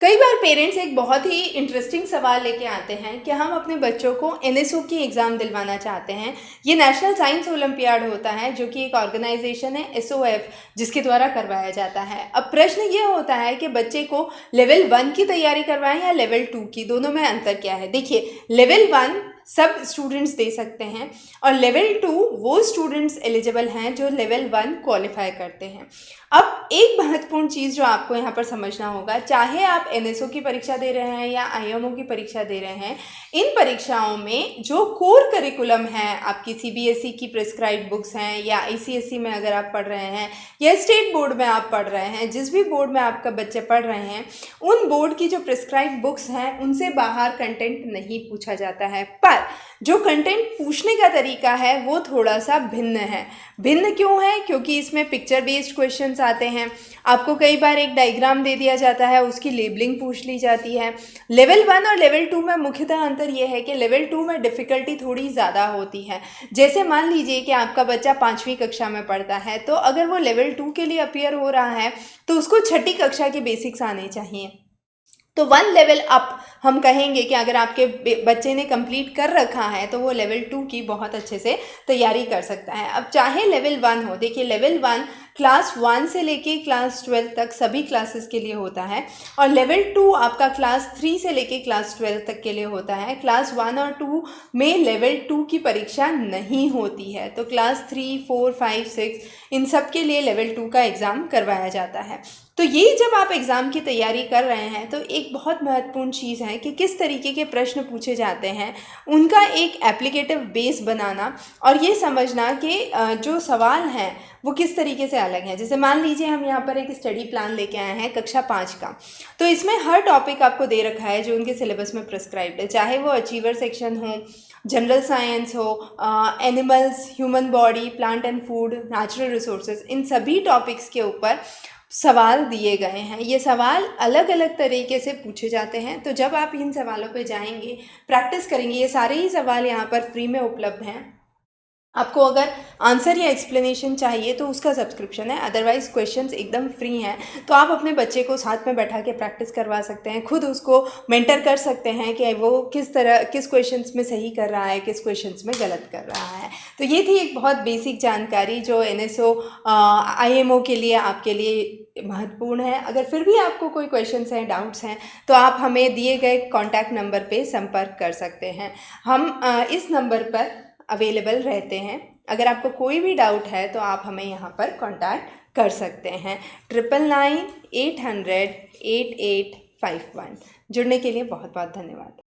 कई बार पेरेंट्स एक बहुत ही इंटरेस्टिंग सवाल लेके आते हैं कि हम अपने बच्चों को एनएसओ की एग्ज़ाम दिलवाना चाहते हैं। ये नेशनल साइंस ओलंपियाड होता है जो कि एक ऑर्गेनाइजेशन है एसओएफ, जिसके द्वारा करवाया जाता है। अब प्रश्न ये होता है कि बच्चे को लेवल 1 की तैयारी करवाएं या लेवल 2 की, दोनों में अंतर क्या है। देखिए, लेवल 1 सब स्टूडेंट्स दे सकते हैं और लेवल 2 वो स्टूडेंट्स एलिजिबल हैं जो लेवल 1 क्वालिफाई करते हैं। अब एक महत्वपूर्ण चीज़ जो आपको यहाँ पर समझना होगा, चाहे आप एनएसओ की परीक्षा दे रहे हैं या आईएमओ की परीक्षा दे रहे हैं, इन परीक्षाओं में जो कोर करिकुलम है, आपकी सीबीएसई की प्रिस्क्राइब बुक्स हैं या आईसीएसई में अगर आप पढ़ रहे हैं या स्टेट बोर्ड में आप पढ़ रहे हैं, जिस भी बोर्ड में आपका बच्चे पढ़ रहे हैं, उन बोर्ड की जो प्रिस्क्राइब बुक्स हैं उनसे बाहर कंटेंट नहीं पूछा जाता है। पर जो कंटेंट पूछने का तरीका है वो थोड़ा सा भिन्न है। भिन्न क्यों है? क्योंकि इसमें पिक्चर बेस्ड क्वेश्चंस आते हैं। आपको कई बार एक डायग्राम दे दिया जाता है, उसकी लेबलिंग पूछ ली जाती है। लेवल 1 और लेवल 2 में मुख्यतः अंतर यह है कि लेवल 2 में डिफ़िकल्टी थोड़ी ज़्यादा होती है। जैसे मान लीजिए कि आपका बच्चा 5वीं कक्षा में पढ़ता है, तो अगर वो लेवल 2 के लिए अपीयर हो रहा है तो उसको 6ठी कक्षा के बेसिक्स आने चाहिए। तो 1 लेवल अप हम कहेंगे कि अगर आपके बच्चे ने कंप्लीट कर रखा है तो वो लेवल 2 की बहुत अच्छे से तैयारी कर सकता है। अब चाहे लेवल 1 हो, देखिए लेवल 1 क्लास 1 से लेके क्लास 12 तक सभी क्लासेस के लिए होता है और लेवल 2 आपका क्लास 3 से लेके क्लास 12 तक के लिए होता है। क्लास 1 और 2 में लेवल 2 की परीक्षा नहीं होती है। तो क्लास 3, 4, 5, 6 इन सब के लिए लेवल 2 का एग्ज़ाम करवाया जाता है। तो ये जब आप एग्ज़ाम की तैयारी कर रहे हैं तो एक बहुत महत्वपूर्ण चीज़ है कि किस तरीके के प्रश्न पूछे जाते हैं, उनका एक एप्लीकेटिव बेस बनाना और ये समझना कि जो सवाल हैं वो किस तरीके से अलग हैं। जैसे मान लीजिए हम यहाँ पर एक स्टडी प्लान लेके आए हैं कक्षा 5 का, तो इसमें हर टॉपिक आपको दे रखा है जो उनके सिलेबस में प्रिस्क्राइब्ड है, चाहे वो अचीवर सेक्शन हो, जनरल साइंस हो, animals, human body, plant and food, natural resources, इन सभी टॉपिक्स के ऊपर सवाल दिए गए हैं। ये सवाल अलग अलग तरीके से पूछे जाते हैं। तो जब आप इन सवालों पे जाएंगे, प्रैक्टिस करेंगे, ये सारे ही सवाल यहाँ पर फ्री में उपलब्ध हैं। आपको अगर आंसर या एक्सप्लेनेशन चाहिए तो उसका सब्सक्रिप्शन है, अदरवाइज़ क्वेश्चंस एकदम फ्री हैं। तो आप अपने बच्चे को साथ में बैठा के प्रैक्टिस करवा सकते हैं, खुद उसको मेंटर कर सकते हैं कि वो किस क्वेश्चंस में सही कर रहा है, किस क्वेश्चंस में गलत कर रहा है। तो ये थी एक बहुत बेसिक जानकारी जो एनएसओ आईएमओ के लिए आपके लिए महत्वपूर्ण है। अगर फिर भी आपको कोई क्वेश्चंस हैं, डाउट्स हैं, तो आप हमें दिए गए कॉन्टैक्ट नंबर पे संपर्क कर सकते हैं। हम इस नंबर पर अवेलेबल रहते हैं। अगर आपको कोई भी डाउट है तो आप हमें यहाँ पर कांटेक्ट कर सकते हैं। 9998008851। जुड़ने के लिए बहुत बहुत धन्यवाद।